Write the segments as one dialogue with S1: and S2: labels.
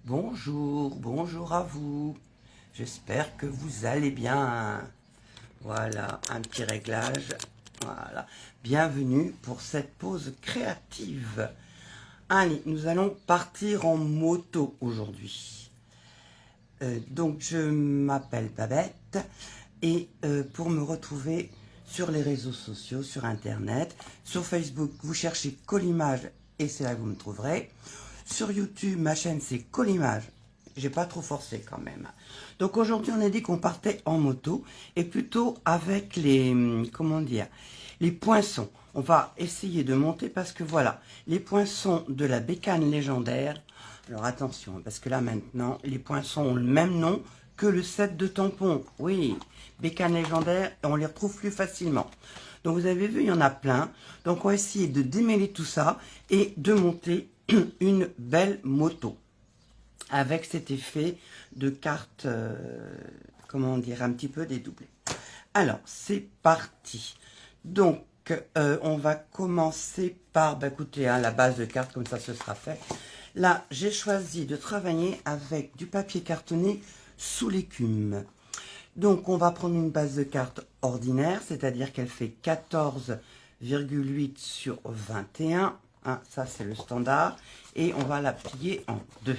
S1: Bonjour, bonjour à vous. J'espère que vous allez bien. Voilà, un petit réglage. Voilà. Bienvenue pour cette pause créative. Allez, nous allons partir en moto aujourd'hui. Donc, je m'appelle Babette et pour me retrouver sur les réseaux sociaux, sur Internet, sur Facebook, vous cherchez Collimage et c'est là que vous me trouverez. Sur YouTube, ma chaîne c'est Collimage. J'ai pas trop forcé quand même. Donc aujourd'hui, on a dit qu'on partait en moto et plutôt avec les, comment dire, les poinçons. On va essayer de monter parce que voilà, les poinçons de la bécane légendaire. Alors attention, parce que là maintenant, les poinçons ont le même nom que le set de tampons. Oui, bécane légendaire, et on les retrouve plus facilement. Donc vous avez vu, il y en a plein. Donc on va essayer de démêler tout ça et de monter une belle moto avec cet effet de carte, comment dire, un petit peu dédoublée. Alors, c'est parti. Donc, on va commencer par, bah, écoutez, hein, la base de carte, comme ça ce sera fait. Là, j'ai choisi de travailler avec du papier cartonné sous l'écume. Donc, on va prendre une base de carte ordinaire, c'est-à-dire qu'elle fait 14,8 sur 21. Hein, ça, c'est le standard. Et on va la plier en deux.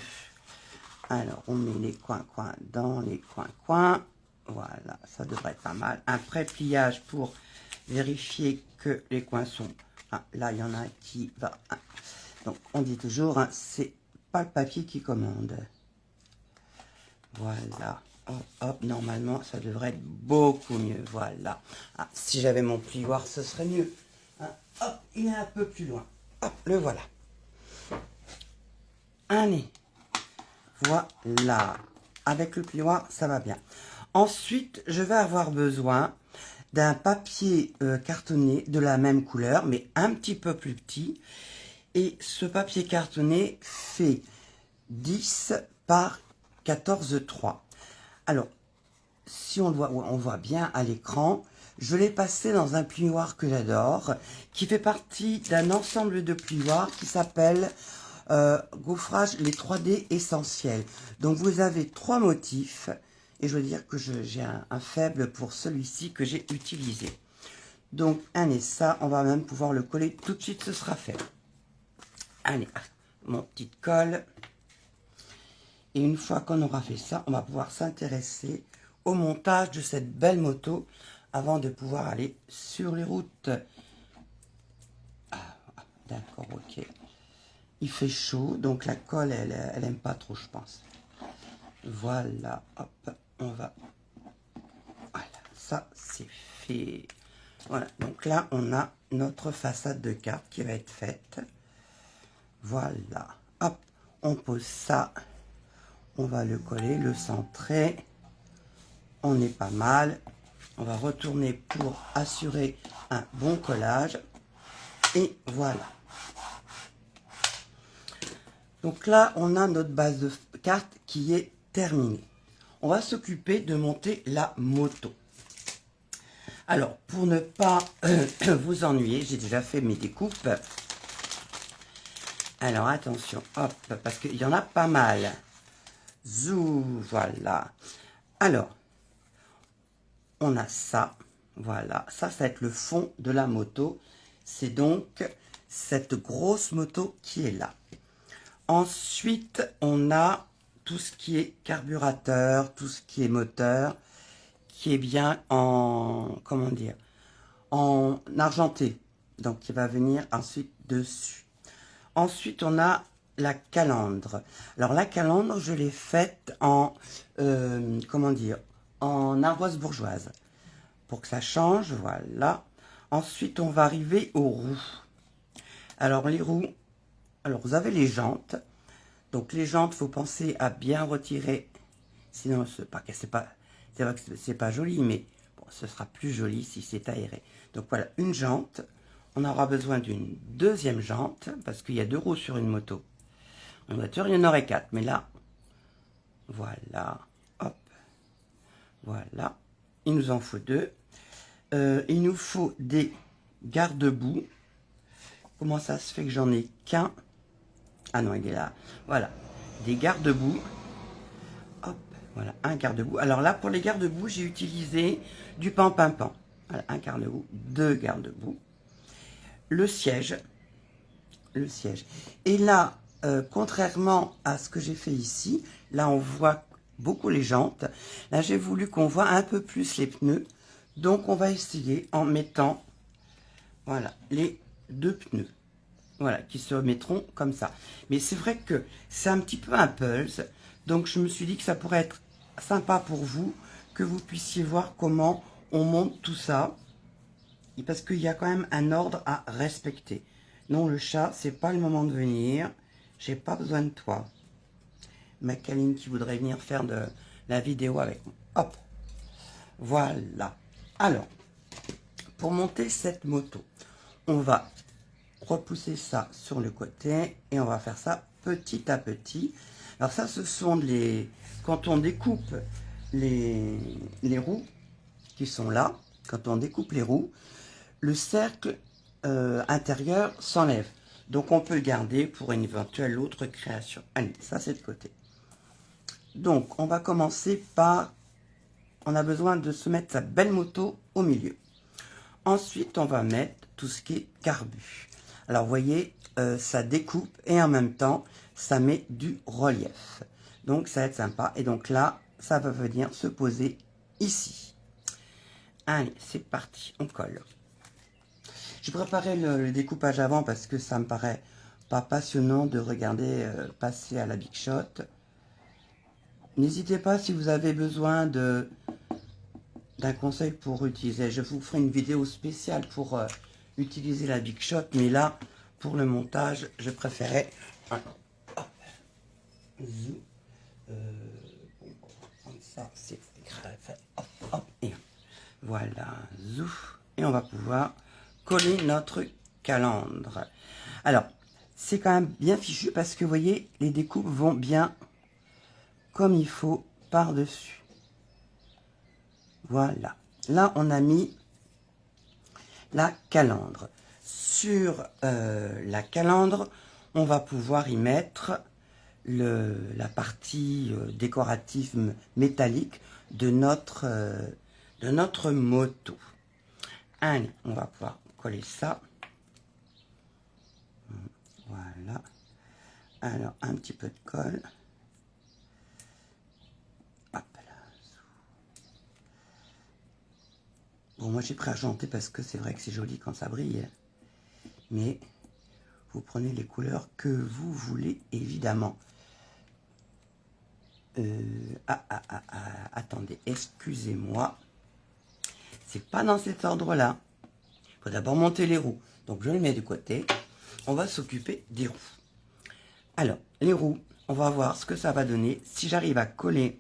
S1: Alors, on met les coins-coins dans les coins-coins. Voilà, ça devrait être pas mal. Un pré-pliage pour vérifier que les coins sont... Ah, là, il y en a qui va... Ah. Donc, on dit toujours, hein, c'est pas le papier qui commande. Voilà. Hop, hop, normalement, ça devrait être beaucoup mieux. Voilà. Ah, si j'avais mon plioir, ce serait mieux. Hein, hop, il est un peu plus loin. Hop, le voilà. Allez. Voilà. Avec le plioir, ça va bien. Ensuite, je vais avoir besoin d'un papier cartonné de la même couleur, mais un petit peu plus petit. Et ce papier cartonné fait 10 par 14,3. Alors, si on voit bien à l'écran, je l'ai passé dans un plioir que j'adore, qui fait partie d'un ensemble de plioirs qui s'appelle Gaufrage les 3D essentiels. Donc vous avez 3 motifs, et je veux dire que j'ai un faible pour celui-ci que j'ai utilisé. Donc, allez, ça, on va même pouvoir le coller tout de suite, ce sera fait. Allez, mon petit colle. Et une fois qu'on aura fait ça, on va pouvoir s'intéresser au montage de cette belle moto avant de pouvoir aller sur les routes. Ah, d'accord, ok. Il fait chaud, donc la colle, elle aime pas trop, je pense. Voilà, hop, on va... Voilà, ça, c'est fait. Voilà, donc là, on a notre façade de carte qui va être faite. Voilà, hop, on pose ça. On va le coller, le centrer. On est pas mal. On va retourner pour assurer un bon collage. Et voilà. Donc là, on a notre base de carte qui est terminée. On va s'occuper de monter la moto. Alors, pour ne pas vous ennuyer, j'ai déjà fait mes découpes. Alors, attention, hop, parce qu'il y en a pas mal. Zou, voilà. Alors, on a ça, voilà. Ça va être le fond de la moto. C'est donc cette grosse moto qui est là. Ensuite, on a tout ce qui est carburateur, tout ce qui est moteur, qui est bien en, comment dire, en argenté. Donc, qui va venir ensuite dessus. Ensuite, on a la calandre. Alors, la calandre, je l'ai faite en, comment dire, en ardoise bourgeoise. Pour que ça change, voilà. Ensuite, on va arriver aux roues. Alors, les roues, alors vous avez les jantes. Donc, les jantes, il faut penser à bien retirer. Sinon, c'est vrai que c'est pas joli, mais bon, ce sera plus joli si c'est aéré. Donc, voilà, une jante. On aura besoin d'une deuxième jante, parce qu'il y a 2 roues sur une moto. En voiture, il y en aurait 4, mais là, voilà, hop, voilà. Il nous en faut 2. Il nous faut des garde-boue. Comment ça se fait que j'en ai qu'un? Ah non, il est là. Voilà. des garde-boue. Hop, voilà, un garde-boue. Alors là, pour les garde-boue, j'ai utilisé du pan-pan-pan. Voilà, un garde-boue, deux garde-boue. Le siège. Le siège. Et là, contrairement à ce que j'ai fait ici, là on voit beaucoup les jantes. Là, j'ai voulu qu'on voit un peu plus les pneus. Donc, on va essayer en mettant, voilà, les deux pneus. Voilà, qui se mettront comme ça. Mais c'est vrai que c'est un petit peu un puzzle. Donc, je me suis dit que ça pourrait être sympa pour vous, que vous puissiez voir comment on monte tout ça. Et parce qu'il y a quand même un ordre à respecter. Non, le chat, c'est pas le moment de venir. J'ai pas besoin de toi. Macaline qui voudrait venir faire de la vidéo avec moi. Hop. Voilà. Alors, pour monter cette moto, on va repousser ça sur le côté et on va faire ça petit à petit. Alors ça, ce sont les... Quand on découpe les roues qui sont là, quand on découpe les roues, le cercle intérieur s'enlève. Donc on peut le garder pour une éventuelle autre création. Allez, ça c'est de côté. Donc on va commencer par... On a besoin de se mettre sa belle moto au milieu. Ensuite, on va mettre tout ce qui est carbu. Alors, vous voyez, ça découpe et en même temps, ça met du relief. Donc, ça va être sympa. Et donc là, ça va venir se poser ici. Allez, c'est parti, on colle. J'ai préparé le découpage avant parce que ça me paraît pas passionnant de regarder passer à la Big Shot. N'hésitez pas si vous avez besoin d'un conseil pour utiliser. Je vous ferai une vidéo spéciale pour utiliser la Big Shot, mais là, pour le montage, je préférais ça, c'est grave. Hop, hop, et voilà, zouf, et on va pouvoir coller notre calandre. Alors, c'est quand même bien fichu parce que vous voyez, les découpes vont bien comme il faut par-dessus. Voilà. Là, on a mis la calandre. Sur la calandre, on va pouvoir y mettre la partie décorative métallique de notre moto. Allez, on va pouvoir coller ça. Voilà. Alors, un petit peu de colle. Hop là. Bon, moi j'ai pris argenté parce que c'est vrai que c'est joli quand ça brille. Mais vous prenez les couleurs que vous voulez, évidemment. Attendez, excusez-moi. C'est pas dans cet ordre-là. Il faut d'abord monter les roues. Donc je le mets de côté. On va s'occuper des roues. Alors, les roues, on va voir ce que ça va donner. Si j'arrive à coller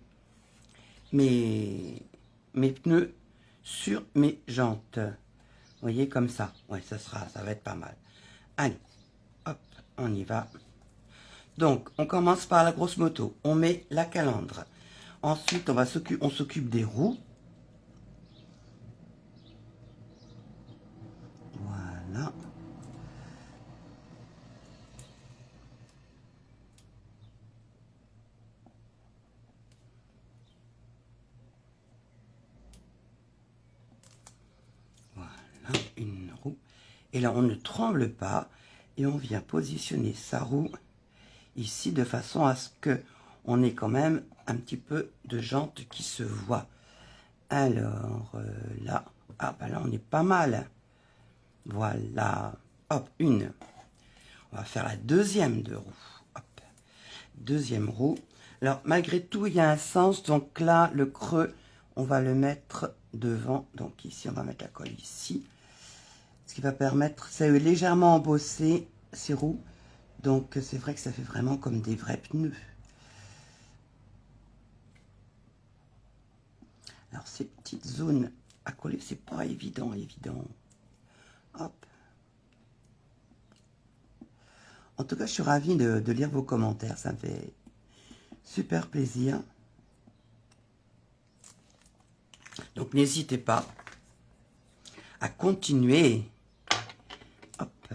S1: mes pneus sur mes jantes. Vous voyez, comme ça. Ouais, ça va être pas mal. Allez, hop, on y va. Donc, on commence par la grosse moto. On met la calandre. Ensuite, on s'occupe des roues. Voilà. Voilà, une roue. Et là, on ne tremble pas. Et on vient positionner sa roue ici de façon à ce que on ait quand même un petit peu de jante qui se voit. Alors là, ah bah là on est pas mal. Voilà, hop, une. On va faire la deuxième de roue. Hop, deuxième roue. Alors malgré tout, il y a un sens. Donc là, le creux, on va le mettre devant. Donc ici, on va mettre la colle ici. Ce qui va permettre, c'est légèrement embossé ces roues. Donc c'est vrai que ça fait vraiment comme des vrais pneus. Alors ces petites zones à coller, c'est pas évident. Hop. En tout cas, je suis ravie de lire vos commentaires. Ça me fait super plaisir. Donc n'hésitez pas à continuer. Hop.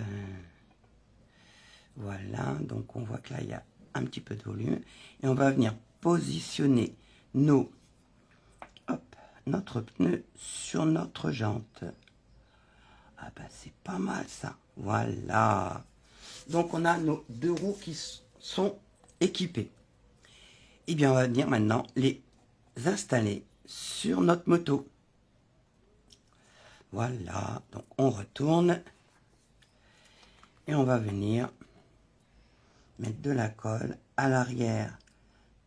S1: Voilà, donc on voit que là, il y a un petit peu de volume. Et on va venir positionner notre pneu sur notre jante. Ah ben c'est pas mal ça. Voilà. Donc on a nos 2 roues qui sont équipées. Et bien on va venir maintenant les installer sur notre moto. Voilà. Donc on retourne. Et on va venir mettre de la colle à l'arrière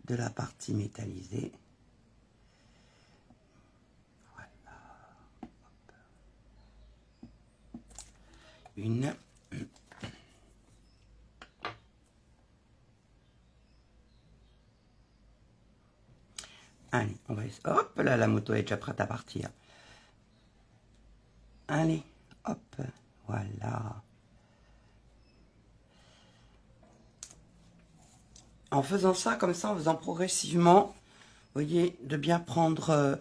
S1: de la partie métallisée. Voilà. Une. Allez, on va essayer. Hop là, la moto est déjà prête à partir. Allez, hop, voilà. En faisant ça, comme ça, en faisant progressivement, vous voyez, de bien prendre,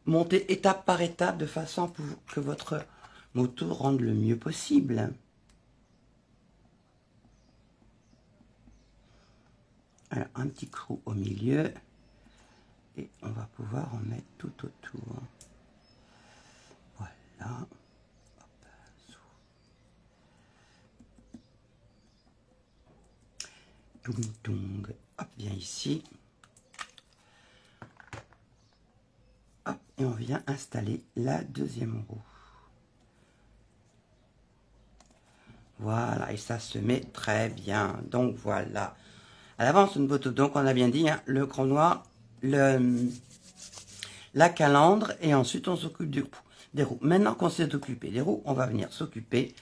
S1: monter étape par étape, de façon que votre moto rende le mieux possible. Alors, un petit creux au milieu, et on va pouvoir en mettre tout autour. Voilà. Hop, hop, viens ici. Hop, et on vient installer la deuxième roue. Voilà, et ça se met très bien. Donc voilà. À l'avance, une moto. Donc on a bien dit, hein, le chrome noir, la calandre, et ensuite on s'occupe des roues. Maintenant qu'on s'est occupé des roues, on va venir s'occuper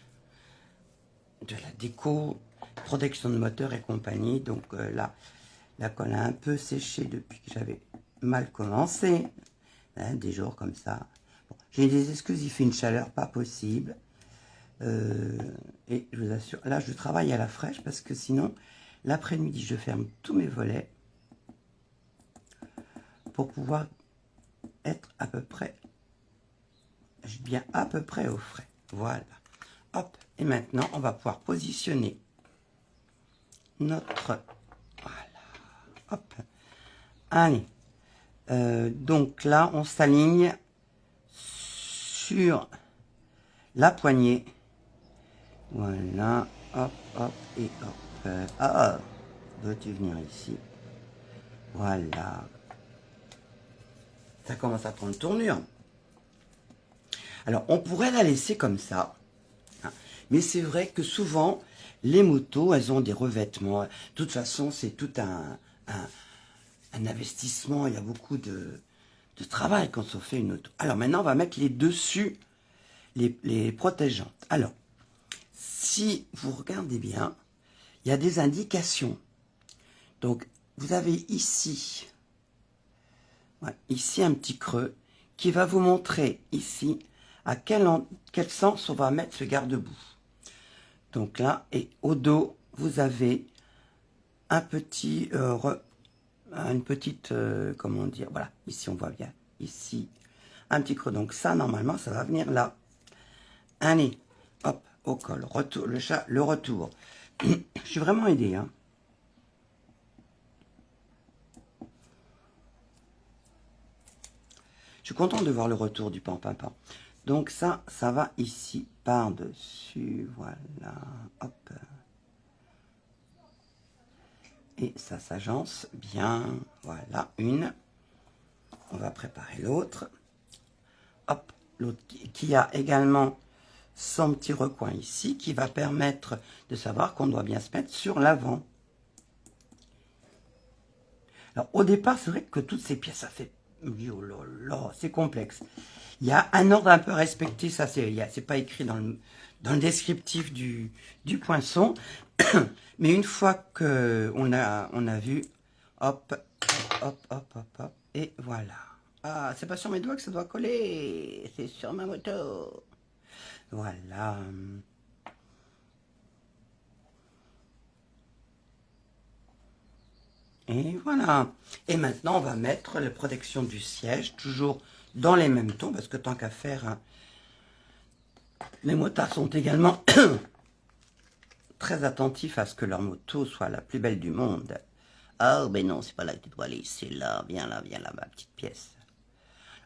S1: de la déco, protection de moteur et compagnie. Donc là, la colle a un peu séché depuis que j'avais mal commencé. Hein, des jours comme ça. Bon, j'ai des excuses, il fait une chaleur pas possible. Et je vous assure, là je travaille à la fraîche parce que sinon, l'après-midi, je ferme tous mes volets pour pouvoir être à peu près, bien à peu près au frais. Voilà. Hop. Et maintenant, on va pouvoir positionner notre... Voilà. Hop. Allez. Donc là, on s'aligne sur la poignée. Voilà. Hop, hop et hop. Ah, veux-tu venir ici? Voilà. Ça commence à prendre tournure. Alors, on pourrait la laisser comme ça. Hein, mais c'est vrai que souvent, les motos, elles ont des revêtements. De toute façon, c'est tout un investissement. Il y a beaucoup de travail quand on fait une auto. Alors, maintenant, on va mettre les dessus, les protège-jantes. Alors, si vous regardez bien, il y a des indications. Donc, vous avez ici, ouais, ici un petit creux qui va vous montrer ici à quel sens on va mettre ce garde-boue. Donc là, et au dos, vous avez un petit, une petite, comment dire, voilà, ici on voit bien, ici, un petit creux. Donc ça, normalement, ça va venir là. Allez, hop, au col, retour, le retour. Je suis vraiment aidé, hein. Je suis content de voir le retour du pan-pimpin. Donc ça va ici, par-dessus, voilà, hop. Et ça s'agence bien, voilà, une. On va préparer l'autre. Hop, l'autre qui a également son petit recoin ici, qui va permettre de savoir qu'on doit bien se mettre sur l'avant. Alors au départ, c'est vrai que toutes ces pièces, ça fait... Oh là là, c'est complexe. Il y a un ordre un peu respecté, ça c'est pas écrit dans le descriptif du poinçon, mais une fois que on a vu, hop, hop, hop, hop, hop, et voilà. Ah, c'est pas sur mes doigts que ça doit coller, c'est sur ma moto. Voilà. Et voilà. Et maintenant, on va mettre la protection du siège, toujours dans les mêmes tons, parce que tant qu'à faire, hein, les motards sont également très attentifs à ce que leur moto soit la plus belle du monde. Oh, mais non, c'est pas là que tu dois aller, c'est là, viens là, ma petite pièce.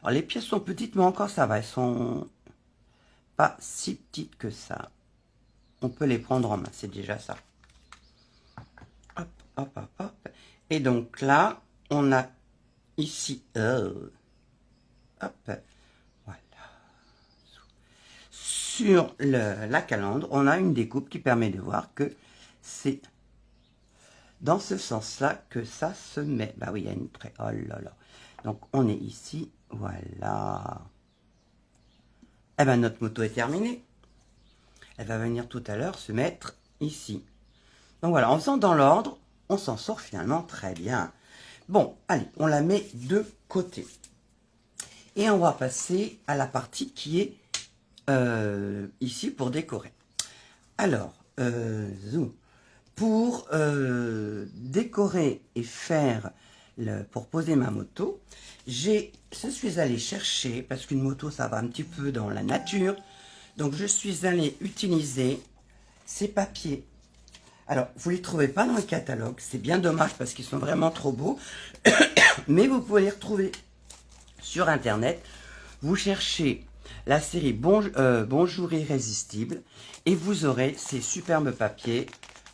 S1: Alors, les pièces sont petites, mais encore ça va, elles sont pas si petites que ça. On peut les prendre en main, c'est déjà ça. Hop, hop, hop, hop. Et donc là, on a ici, hop, voilà. Sur la calandre, on a une découpe qui permet de voir que c'est dans ce sens-là que ça se met. Bah oui, il y a une très... Oh là là. Donc, on est ici. Voilà. Eh ben, notre moto est terminée. Elle va venir tout à l'heure se mettre ici. Donc voilà, en faisant dans l'ordre, on s'en sort finalement très bien. Bon, allez, on la met de côté. Et on va passer à la partie qui est ici pour décorer. Alors, zoom. Pour décorer et faire, pour poser ma moto, je suis allé chercher, parce qu'une moto ça va un petit peu dans la nature, donc je suis allé utiliser ces papiers. Alors, vous ne les trouvez pas dans le catalogue, c'est bien dommage parce qu'ils sont vraiment trop beaux, mais vous pouvez les retrouver sur internet. Vous cherchez la série Bonjour Irrésistible et vous aurez ces superbes papiers.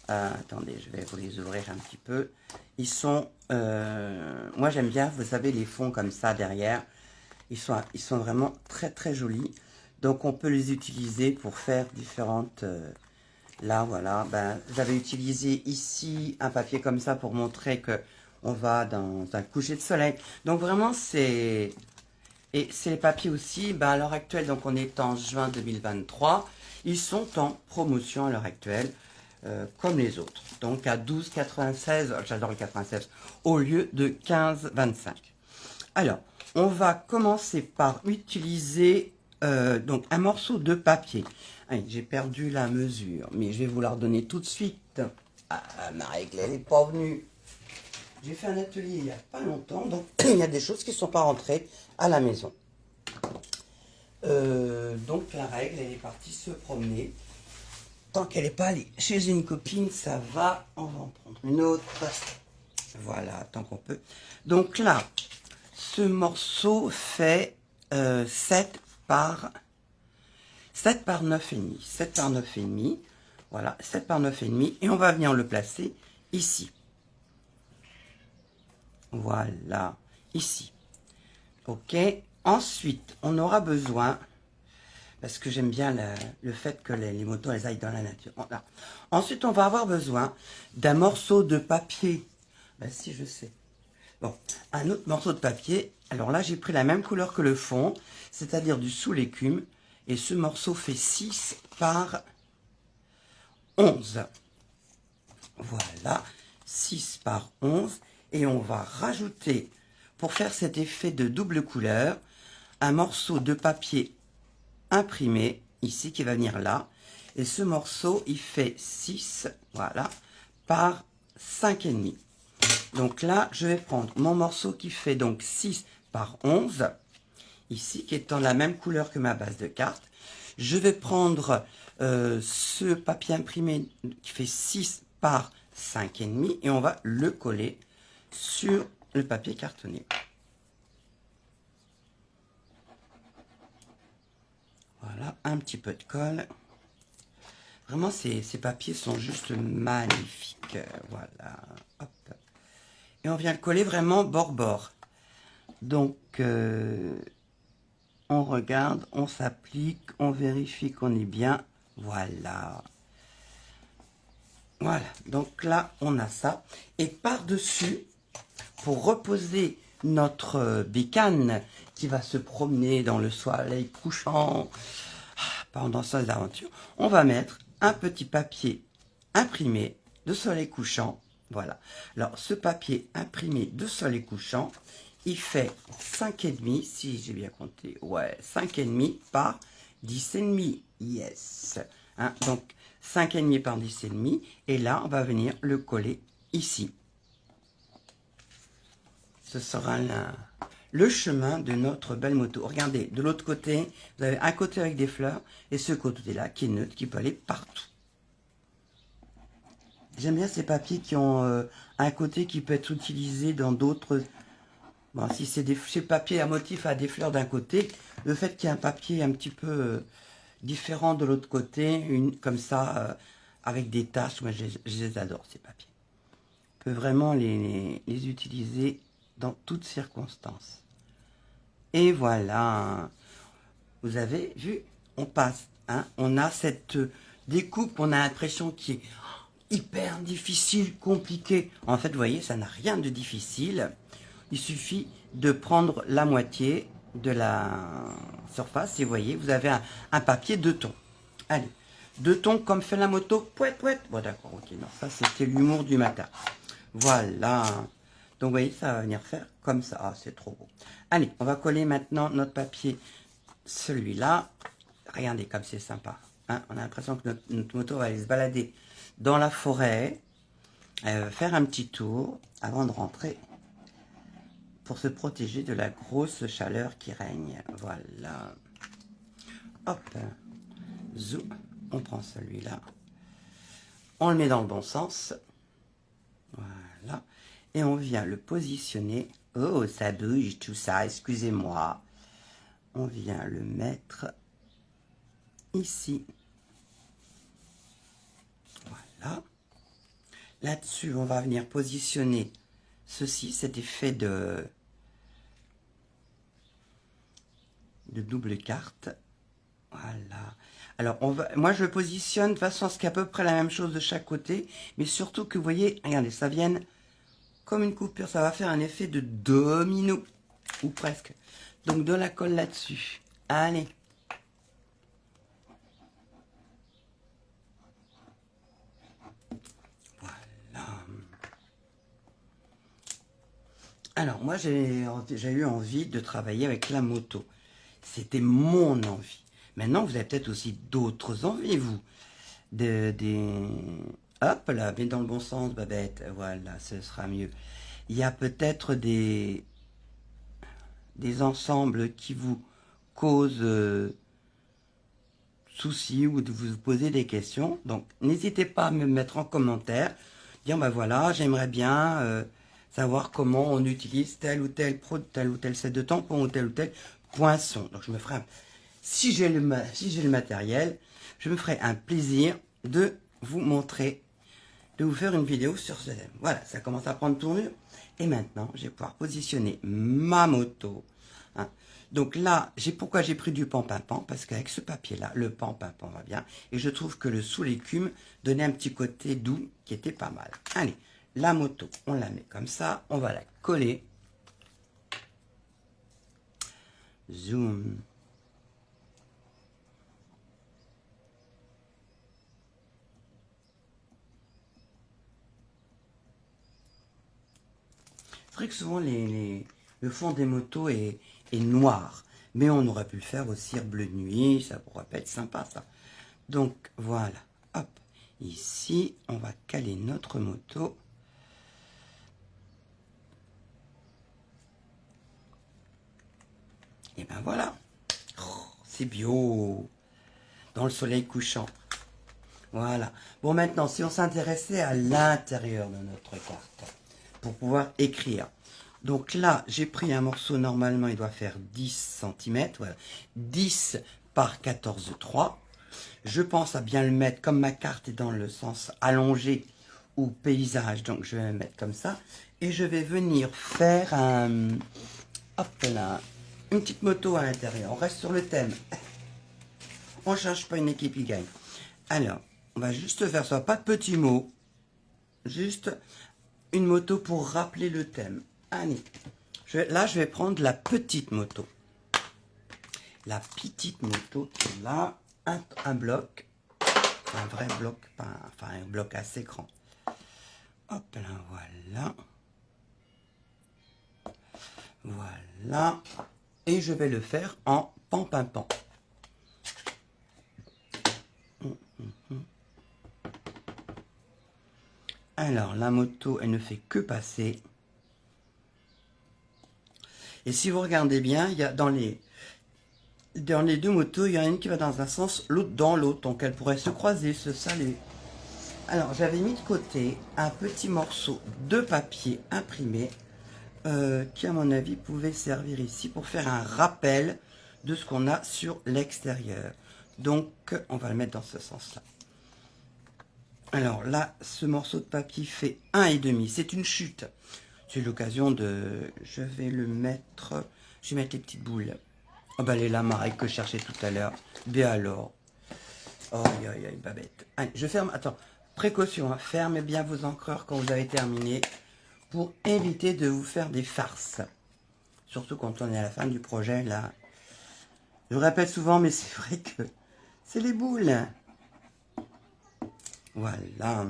S1: Attendez, je vais vous les ouvrir un petit peu. Ils sont, moi j'aime bien, vous savez, les fonds comme ça derrière. Ils sont vraiment très très jolis. Donc on peut les utiliser pour faire différentes... là voilà, ben, j'avais utilisé ici un papier comme ça pour montrer que on va dans un coucher de soleil. Donc vraiment c'est... Et ces papiers aussi, ben, à l'heure actuelle, donc on est en juin 2023, ils sont en promotion à l'heure actuelle. Comme les autres. Donc à 12,96, j'adore le 96, au lieu de 15,25. Alors, on va commencer par utiliser donc un morceau de papier. J'ai perdu la mesure, mais je vais vous la redonner tout de suite. Ah, ma règle, elle n'est pas venue. J'ai fait un atelier il n'y a pas longtemps, donc il y a des choses qui ne sont pas rentrées à la maison. Donc la règle, elle est partie se promener. Tant qu'elle n'est pas allée chez une copine, ça va. On va en prendre une autre. Voilà, tant qu'on peut. Donc là, ce morceau fait 7 par 9,5. 7 par 9,5. Voilà, 7 par 9,5. Et on va venir le placer ici. Voilà, ici. Ok. Ensuite, on aura besoin... Parce que j'aime bien le fait que les motos, elles aillent dans la nature. Voilà. Ensuite, on va avoir besoin d'un morceau de papier. Ben, si, je sais. Bon, un autre morceau de papier. Alors là, j'ai pris la même couleur que le fond, c'est-à-dire du sous l'écume. Et ce morceau fait 6 par 11. Voilà, 6 par 11. Et on va rajouter, pour faire cet effet de double couleur, un morceau de papier imprimé ici qui va venir là, et ce morceau il fait 6, voilà, par 5,5. Donc là je vais prendre mon morceau qui fait donc 6 par 11 ici, qui est dans la même couleur que ma base de carte. Je vais prendre ce papier imprimé qui fait 6 par 5,5 et on va le coller sur le papier cartonné. Voilà, un petit peu de colle. Vraiment, ces papiers sont juste magnifiques. Voilà, hop. Et on vient le coller vraiment bord-bord. Donc, on regarde, on s'applique, on vérifie qu'on est bien. Voilà. Voilà, donc là, on a ça. Et par-dessus, pour reposer notre bécane qui va se promener dans le soleil couchant pendant ces aventures, on va mettre un petit papier imprimé de soleil couchant. Voilà. Alors, ce papier imprimé de soleil couchant, il fait 5,5, si j'ai bien compté. Ouais, 5,5 par 10,5. Yes. Hein, donc, 5,5 par 10,5. Et là, on va venir le coller ici. Ce sera le chemin de notre belle moto. Regardez, de l'autre côté, vous avez un côté avec des fleurs et ce côté-là qui est neutre, qui peut aller partout. J'aime bien ces papiers qui ont un côté qui peut être utilisé dans d'autres... Bon, si c'est des papiers à motif à des fleurs d'un côté, le fait qu'il y ait un papier un petit peu différent de l'autre côté, comme ça, avec des taches, moi je les adore ces papiers. On peut vraiment les utiliser dans toutes circonstances. Et voilà, vous avez vu, on passe, hein, on a cette découpe, on a l'impression qui est hyper difficile, compliqué. En fait, vous voyez, ça n'a rien de difficile. Il suffit de prendre la moitié de la surface et vous voyez, vous avez un papier 2 tons. Allez, 2 tons comme fait la moto, pouet, pouet. Bon, d'accord, ok, non, ça c'était l'humour du matin. Voilà. Donc, vous voyez, ça va venir faire comme ça. Ah, c'est trop beau. Allez, on va coller maintenant notre papier, celui-là. Regardez comme c'est sympa. Hein, on a l'impression que notre moto va aller se balader dans la forêt, faire un petit tour avant de rentrer pour se protéger de la grosse chaleur qui règne. Voilà. Hop. Zoom. On prend celui-là. On le met dans le bon sens. Voilà. Et on vient le positionner. Oh, ça bouge tout ça, excusez-moi. On vient le mettre ici. Voilà. Là-dessus, on va venir positionner ceci, cet effet de double carte. Voilà. Alors, moi, je positionne de façon à ce qu'il y ait à peu près la même chose de chaque côté, mais surtout que vous voyez, regardez, ça vienne comme une coupure, ça va faire un effet de domino, ou presque. Donc, de la colle là-dessus. Allez. Voilà. Alors, moi, j'ai eu envie de travailler avec la moto. C'était mon envie. Maintenant, vous avez peut-être aussi d'autres envies, vous. Hop là, mais dans le bon sens, Babette. Voilà, ce sera mieux. Il y a peut-être des ensembles qui vous causent soucis ou de vous poser des questions. Donc, n'hésitez pas à me mettre en commentaire. Dire, ben voilà, j'aimerais bien savoir comment on utilise tel ou tel set de tampons ou tel poinçon. Donc, je me ferai si j'ai le matériel, je me ferai un plaisir de vous montrer, de vous faire une vidéo sur ce thème. Voilà, ça commence à prendre tournure. Et maintenant, je vais pouvoir positionner ma moto. Hein. Donc là, pourquoi j'ai pris du pan-pimpant? Parce qu'avec ce papier-là, le pan-pimpant va bien. Et je trouve que le sous l'écume donnait un petit côté doux qui était pas mal. Allez, la moto, on la met comme ça. On va la coller. Zoom. C'est vrai que souvent le fond des motos est noir, mais on aurait pu le faire aussi bleu nuit, ça pourrait pas être sympa ça. Donc voilà, hop, ici on va caler notre moto. Et ben voilà, oh, c'est bio, dans le soleil couchant. Voilà. Bon maintenant, si on s'intéressait à l'intérieur de notre carte, pour pouvoir écrire. Donc là, j'ai pris un morceau, normalement, il doit faire 10 cm. Voilà. 10 par 14,3. Je pense à bien le mettre, comme ma carte est dans le sens allongé ou paysage. Donc, je vais le mettre comme ça. Et je vais venir faire un... Hop là. Une petite moto à l'intérieur. On reste sur le thème. On ne cherche pas une équipe qui gagne. Alors, on va juste faire ça. Pas de petits mots. Juste... une moto pour rappeler le thème. Allez, là je vais prendre la petite moto. La petite moto qui est là, un bloc, un vrai bloc, enfin un bloc assez grand. Hop là, voilà. Voilà. Et je vais le faire en pan-pimpant. Alors, la moto, elle ne fait que passer. Et si vous regardez bien, il y a dans les deux motos, il y en a une qui va dans un sens, l'autre dans l'autre. Donc, elles pourraient se croiser, se saluer. Alors, j'avais mis de côté un petit morceau de papier imprimé qui, à mon avis, pouvait servir ici pour faire un rappel de ce qu'on a sur l'extérieur. Donc, on va le mettre dans ce sens-là. Alors là, ce morceau de papier fait 1,5. C'est une chute. C'est l'occasion de... Je vais le mettre... Je vais mettre les petites boules. Oh bah les lamarques que je cherchais tout à l'heure. Bien alors. Oh, aïe, aïe, Babette. Allez, je ferme... Attends. Précaution, hein. Fermez bien vos encreurs quand vous avez terminé pour éviter de vous faire des farces. Surtout quand on est à la fin du projet, là. Je le répète souvent, mais c'est vrai que c'est les boules. Voilà.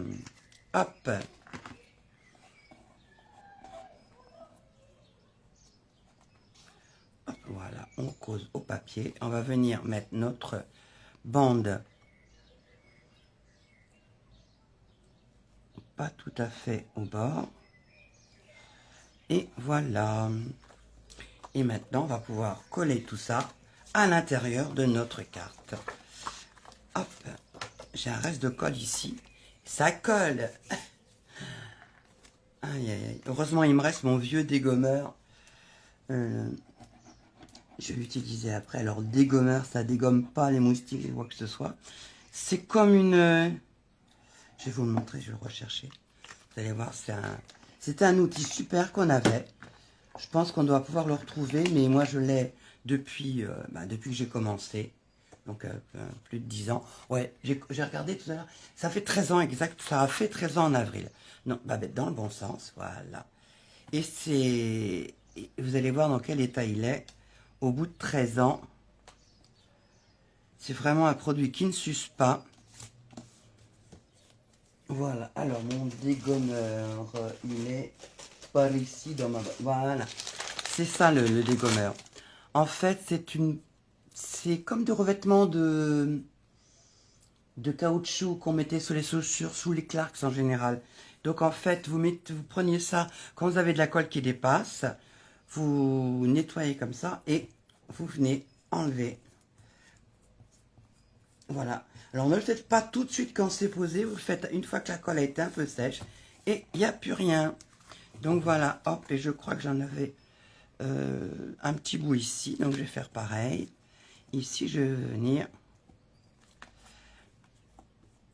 S1: Hop. Hop, voilà, on cause au papier. On va venir mettre notre bande. Pas tout à fait au bord. Et voilà. Et maintenant, on va pouvoir coller tout ça à l'intérieur de notre carte. Hop. J'ai un reste de colle ici. Ça colle. Aïe, aïe, aïe. Heureusement, il me reste mon vieux dégommeur. Je vais l'utiliser après. Alors, dégommeur, ça dégomme pas les moustiques ou quoi que ce soit. C'est comme une... Je vais vous le montrer, je vais le rechercher. Vous allez voir, c'était un outil super qu'on avait. Je pense qu'on doit pouvoir le retrouver, mais moi, je l'ai depuis, depuis que j'ai commencé. Donc, plus de 10 ans. Ouais, j'ai regardé tout à l'heure. Ça fait 13 ans exact. Ça a fait 13 ans en avril. Non, Babette, dans le bon sens. Voilà. Et c'est... Vous allez voir dans quel état il est. Au bout de 13 ans, c'est vraiment un produit qui ne s'use pas. Voilà, alors mon dégommeur, il est par ici dans ma... Voilà, c'est ça le dégommeur. En fait, c'est comme des revêtements de caoutchouc qu'on mettait sur les chaussures, sous les Clarks en général. Donc en fait, vous prenez ça, quand vous avez de la colle qui dépasse, vous nettoyez comme ça et vous venez enlever. Voilà. Alors ne le faites pas tout de suite quand c'est posé, vous le faites une fois que la colle a été un peu sèche et il n'y a plus rien. Donc voilà, hop, et je crois que j'en avais un petit bout ici, donc je vais faire pareil. Ici, je vais venir.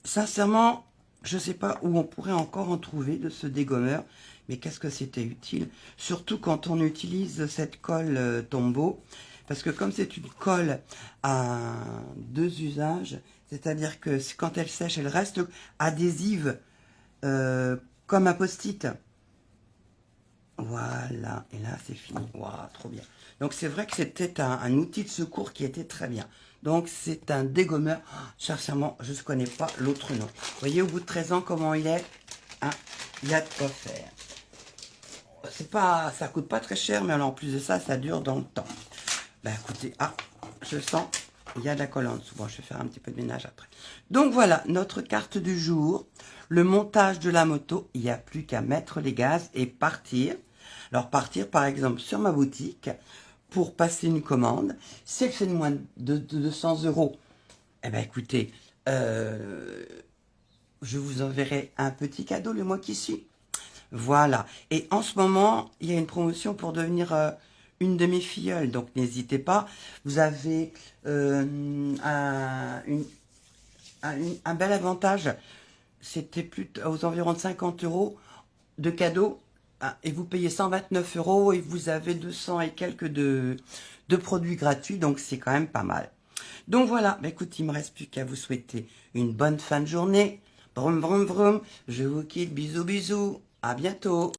S1: Sincèrement, je ne sais pas où on pourrait encore en trouver de ce dégommeur, mais qu'est-ce que c'était utile, surtout quand on utilise cette colle Tombow, parce que comme c'est une colle à 2 usages, c'est-à-dire que quand elle sèche, elle reste adhésive comme un post-it. Voilà, et là c'est fini. Waouh, trop bien. Donc c'est vrai que c'était un outil de secours qui était très bien. Donc c'est un dégommeur. Oh, sincèrement, je ne connais pas l'autre nom. Vous voyez au bout de 13 ans comment il est, hein, il y a de quoi faire. C'est pas, ça coûte pas très cher, mais alors en plus de ça, ça dure dans le temps. Ben écoutez, ah, je sens, il y a de la colle en dessous. Bon, je vais faire un petit peu de ménage après. Donc voilà, notre carte du jour. Le montage de la moto, il n'y a plus qu'à mettre les gaz et partir. Alors partir par exemple sur ma boutique pour passer une commande. Si elle fait de moins de 200 €, eh ben écoutez, je vous enverrai un petit cadeau le mois qui suit. Voilà. Et en ce moment, il y a une promotion pour devenir une de mes filleules. Donc n'hésitez pas. Vous avez un bel avantage. C'était plus aux environs de 50 € de cadeaux. Et vous payez 129 € et vous avez 200 et quelques de produits gratuits. Donc c'est quand même pas mal. Donc voilà, bah écoute, il me reste plus qu'à vous souhaiter une bonne fin de journée. Vroom vroom vroom, je vous quitte, bisous bisous, à bientôt.